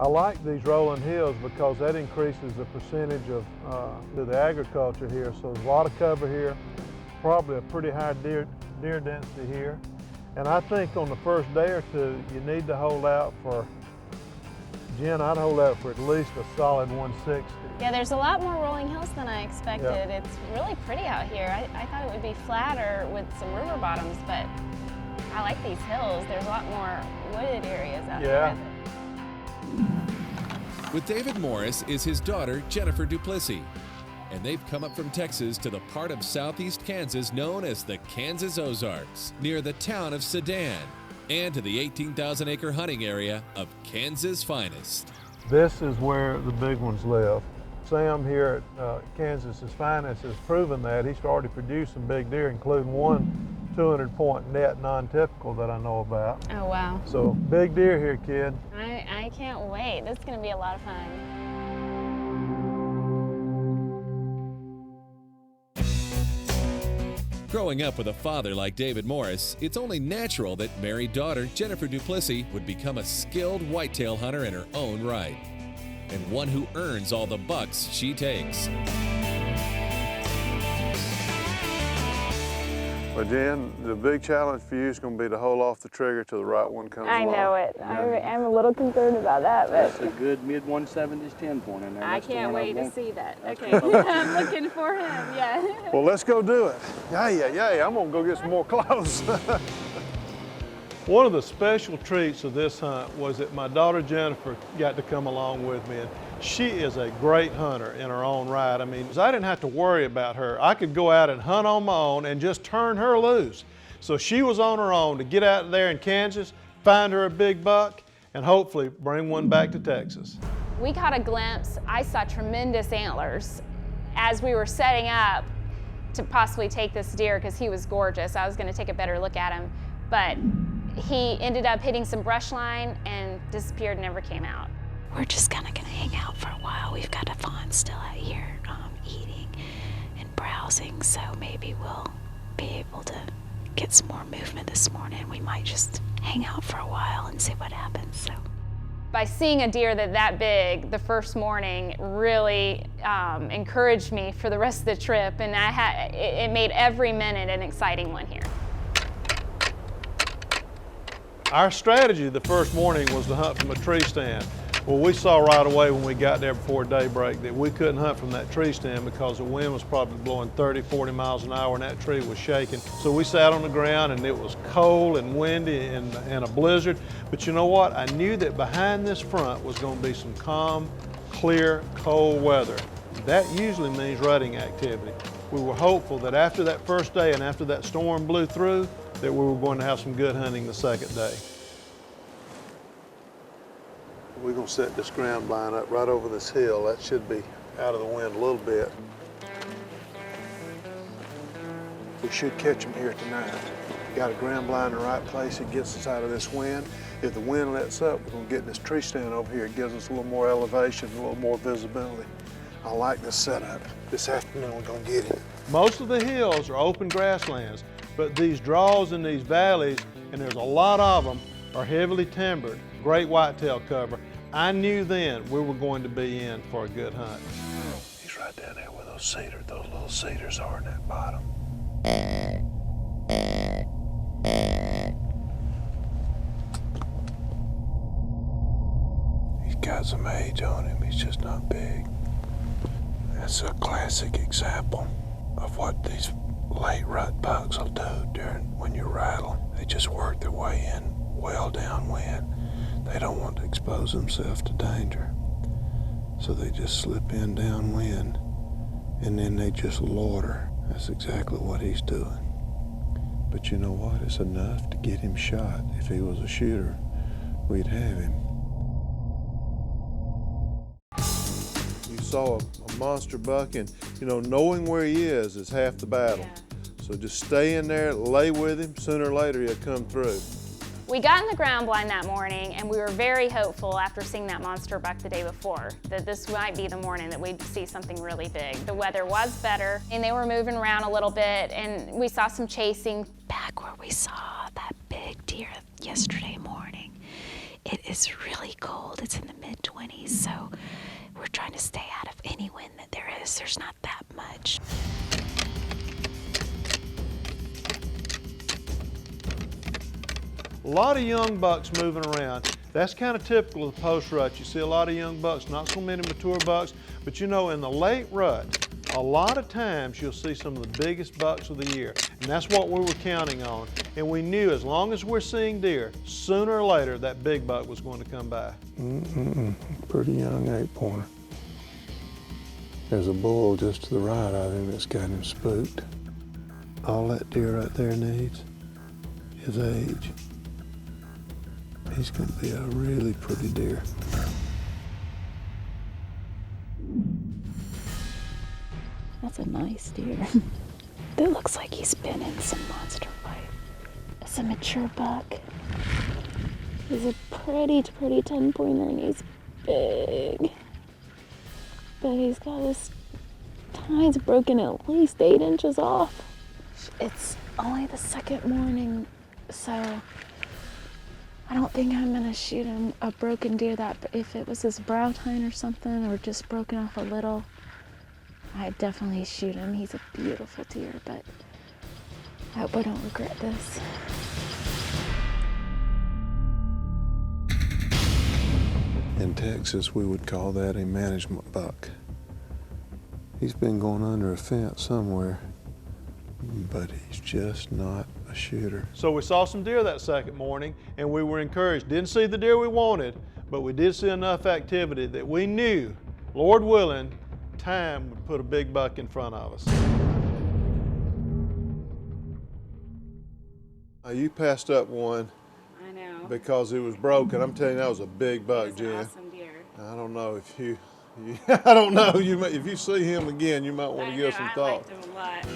I like these rolling hills because that increases the percentage of the agriculture here. So there's a lot of cover here, probably a pretty high deer density here. And I think on the first day or two, you need to hold out for, Jen, I'd hold out for at least a solid 160. Yeah, there's a lot more rolling hills than I expected. Yeah. It's really pretty out here. I thought it would be flatter with some river bottoms, but I like these hills. There's a lot more wooded areas out here. With David Morris is his daughter, Jennifer Duplissey. And they've come up from Texas to the part of southeast Kansas known as the Kansas Ozarks, near the town of Sedan, and to the 18,000-acre hunting area of Kansas' finest. This is where the big ones live. Sam here at Kansas' Finest has proven that. He's already produced some big deer, including one 200-point net non-typical that I know about. Oh, wow. So big deer here, kid. I can't wait. This is going to be a lot of fun. Growing up with a father like David Morris, it's only natural that married daughter Jennifer Duplissey would become a skilled whitetail hunter in her own right, and one who earns all the bucks she takes. Well, Jen, the big challenge for you is going to be to hold off the trigger till the right one comes along. I know it. I'm a little concerned about that, but that's a good mid-170s 10-point in there. I can't wait to see that. Okay, I'm looking for him, yeah. Well, let's go do it. Yeah, I'm going to go get some more clothes. One of the special treats of this hunt was that my daughter Jennifer got to come along with me. And she is a great hunter in her own right. I mean, I didn't have to worry about her. I could go out and hunt on my own and just turn her loose. So she was on her own to get out there in Kansas, find her a big buck, and hopefully bring one back to Texas. We caught a glimpse. I saw tremendous antlers as we were setting up to possibly take this deer because he was gorgeous. I was going to take a better look at him, but he ended up hitting some brush line and disappeared, never came out. We're just kind of going to hang out for a while. We've got a fawn still out here eating and browsing, so maybe we'll be able to get some more movement this morning. We might just hang out for a while and see what happens. So, by seeing a deer that big the first morning really encouraged me for the rest of the trip, and it made every minute an exciting one here. Our strategy the first morning was to hunt from a tree stand. Well, we saw right away when we got there before daybreak that we couldn't hunt from that tree stand because the wind was probably blowing 30, 40 miles an hour and that tree was shaking. So we sat on the ground and it was cold and windy and a blizzard. But you know what? I knew that behind this front was going to be some calm, clear, cold weather. That usually means rutting activity. We were hopeful that after that first day and after that storm blew through, that we were going to have some good hunting the second day. We're going to set this ground blind up right over this hill. That should be out of the wind a little bit. We should catch them here tonight. Got a ground blind in the right place. It gets us out of this wind. If the wind lets up, we're going to get this tree stand over here. It gives us a little more elevation, a little more visibility. I like this setup. This afternoon we're going to get him. Most of the hills are open grasslands, but these draws in these valleys, and there's a lot of them, are heavily timbered, great whitetail cover. I knew then we were going to be in for a good hunt. He's right down there where those little cedars are in that bottom. He's got some age on him, he's just not big. That's a classic example of what these late rut bucks will do when you rattle. They just work their way in well downwind. They don't want to expose themselves to danger. So they just slip in downwind and then they just loiter. That's exactly what he's doing. But you know what? It's enough to get him shot. If he was a shooter, we'd have him. You saw a monster buck, and you know, knowing where he is half the battle. So just stay in there, lay with him. Sooner or later he'll come through. We got in the ground blind that morning, and we were very hopeful after seeing that monster buck the day before that this might be the morning that we'd see something really big. The weather was better, and they were moving around a little bit, and we saw some chasing. back where we saw that big deer yesterday morning, it is really cold. It's in the mid-20s, so we're trying to stay out of any wind that there is. There's not that much. A lot of young bucks moving around. That's kind of typical of the post rut. You see a lot of young bucks, not so many mature bucks, but you know, in the late rut, a lot of times you'll see some of the biggest bucks of the year. And that's what we were counting on. And we knew as long as we're seeing deer, sooner or later that big buck was going to come by. Pretty young 8-pointer. There's a bull just to the right of him that's got him spooked. All that deer right there needs is age. He's going to be a really pretty deer. That's a nice deer. That looks like he's been in some monster fight. It's a mature buck. He's a pretty 10-pointer and he's big. But he's got his tines broken at least 8 inches off. It's only the second morning, so I don't think I'm gonna shoot him a broken deer. That if it was his brow tine or something, or just broken off a little, I'd definitely shoot him. He's a beautiful deer, but I hope I don't regret this. In Texas, we would call that a management buck. He's been going under a fence somewhere, but he's just not a shooter. So we saw some deer that second morning and we were encouraged. Didn't see the deer we wanted, but we did see enough activity that we knew, Lord willing, time would put a big buck in front of us. You passed up one. I know. Because it was broken. I'm telling you, that was a big buck, It's Jen. an awesome deer. I don't know if you I don't know. If you see him again, you might want to give some I thought. liked him a lot.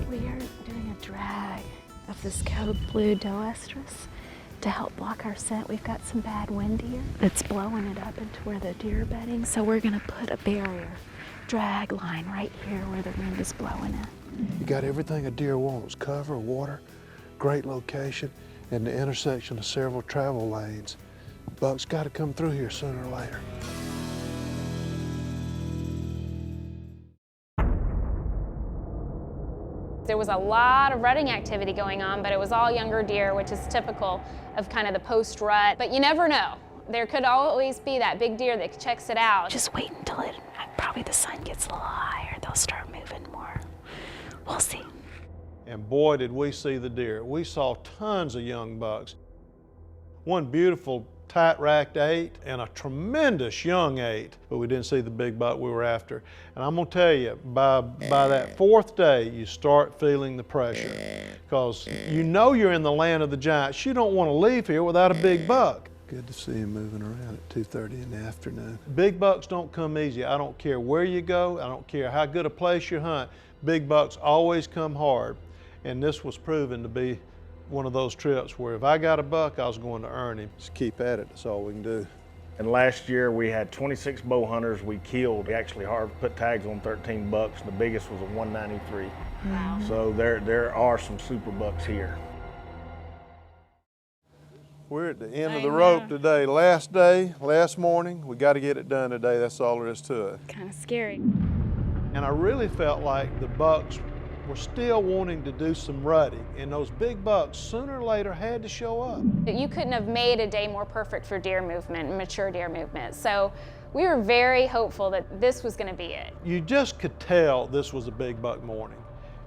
We are doing a drag of this code blue doe estrus to help block our scent. We've got some bad wind here that's blowing it up into where the deer are bedding, so we're gonna put a barrier drag line right here where the wind is blowing in. You got everything a deer wants: cover, water, great location, and the intersection of several travel lanes. Buck's got to come through here sooner or later. There was a lot of rutting activity going on, but it was all younger deer, which is typical of kind of the post-rut. But you never know. There could always be that big deer that checks it out. Just wait until probably the sun gets a little higher. They'll start moving more. We'll see. And boy, did we see the deer. We saw tons of young bucks. One beautiful tight-racked 8 and a tremendous young 8, but we didn't see the big buck we were after. And I'm gonna tell you, by that 4th day, you start feeling the pressure, because you know you're in the land of the giants. You don't want to leave here without a big buck. Good to see him moving around at 2:30 in the afternoon. Big bucks don't come easy. I don't care where you go. I don't care how good a place you hunt. Big bucks always come hard. And this was proven to be one of those trips where if I got a buck, I was going to earn him. Just keep at it, that's all we can do. And last year we had 26 bow hunters we killed. We actually put tags on 13 bucks. The biggest was a 193. Wow. So there are some super bucks here. We're at the end of the rope today. Last day, last morning. We got to get it done today. That's all there is to it. Kind of scary. And I really felt like the bucks were still wanting to do some rutting, and those big bucks sooner or later had to show up. You couldn't have made a day more perfect for deer movement, mature deer movement. So we were very hopeful that this was going to be it. You just could tell this was a big buck morning.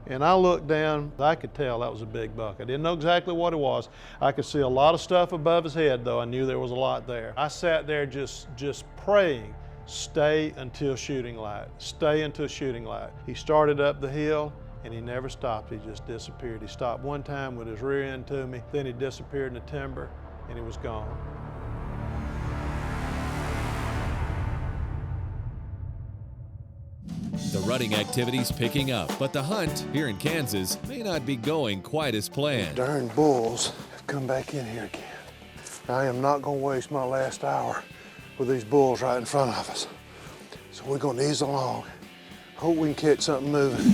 And I looked down, I could tell that was a big buck. I didn't know exactly what it was. I could see a lot of stuff above his head, though. I knew there was a lot there. I sat there just praying, stay until shooting light, stay until shooting light. He started up the hill, and he never stopped. He just disappeared. He stopped one time with his rear end to me, then he disappeared in the timber, and he was gone. The rutting activity's picking up, but the hunt here in Kansas may not be going quite as planned. Darn bulls have come back in here again. I am not going to waste my last hour with these bulls right in front of us. So we're going to ease along. Hope we can catch something moving.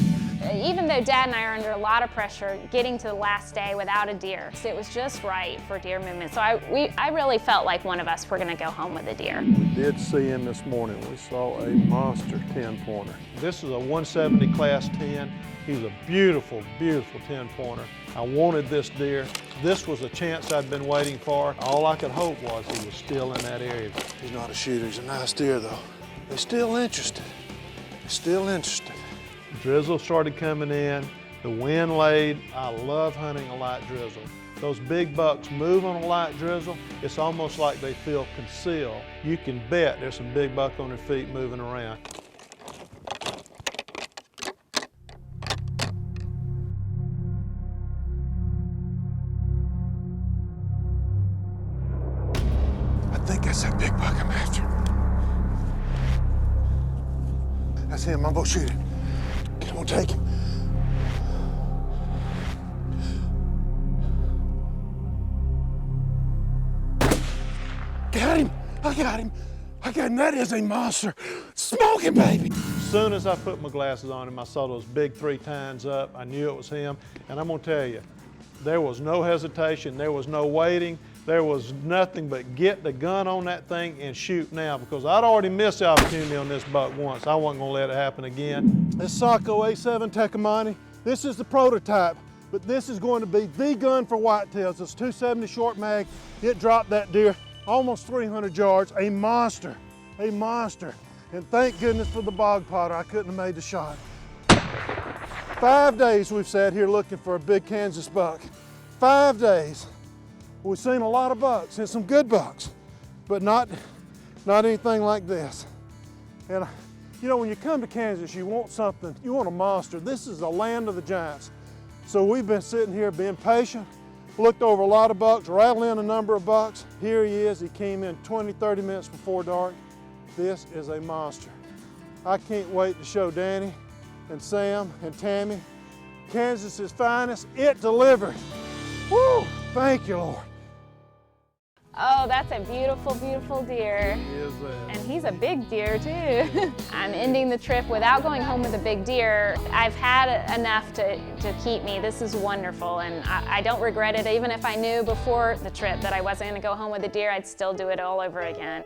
Even though Dad and I are under a lot of pressure getting to the last day without a deer, so it was just right for deer movement. So I really felt like one of us were gonna go home with a deer. We did see him this morning. We saw a monster 10-pointer. This is a 170 class 10. He's a beautiful, beautiful 10-pointer. I wanted this deer. This was a chance I'd been waiting for. All I could hope was he was still in that area. He's not a shooter, he's a nice deer though. They're still interested. They're still interested. Drizzle started coming in. The wind laid. I love hunting a light drizzle. Those big bucks move on a light drizzle. It's almost like they feel concealed. You can bet there's some big buck on their feet moving around. I think that's that big buck I'm after. That's him, I'm gonna shoot him. I'm gonna take him. Got him! I got him! I got him! That is a monster! Smoking, baby! As soon as I put my glasses on him, I saw those big 3 tines up. I knew it was him. And I'm gonna tell you, there was no hesitation, there was no waiting, there was nothing but get the gun on that thing and shoot now, because I'd already missed the opportunity on this buck once. I wasn't gonna let it happen again. This Sacco A7 Tecumani, this is the prototype, but this is going to be the gun for whitetails. It's 270 short mag. It dropped that deer almost 300 yards, a monster, a monster. And thank goodness for the bog potter, I couldn't have made the shot. 5 days we've sat here looking for a big Kansas buck. 5 days. We've seen a lot of bucks and some good bucks, but not anything like this. And you know, when you come to Kansas, you want something, you want a monster. This is the land of the giants. So we've been sitting here being patient, looked over a lot of bucks, rattled in a number of bucks. Here he is, he came in 20, 30 minutes before dark. This is a monster. I can't wait to show Danny and Sam and Tammy Kansas's finest. It delivered. Woo! Thank you, Lord. Oh, that's a beautiful, beautiful deer. He is that. And he's a big deer too. I'm ending the trip without going home with a big deer. I've had enough to keep me. This is wonderful, and I don't regret it. Even if I knew before the trip that I wasn't gonna go home with a deer, I'd still do it all over again.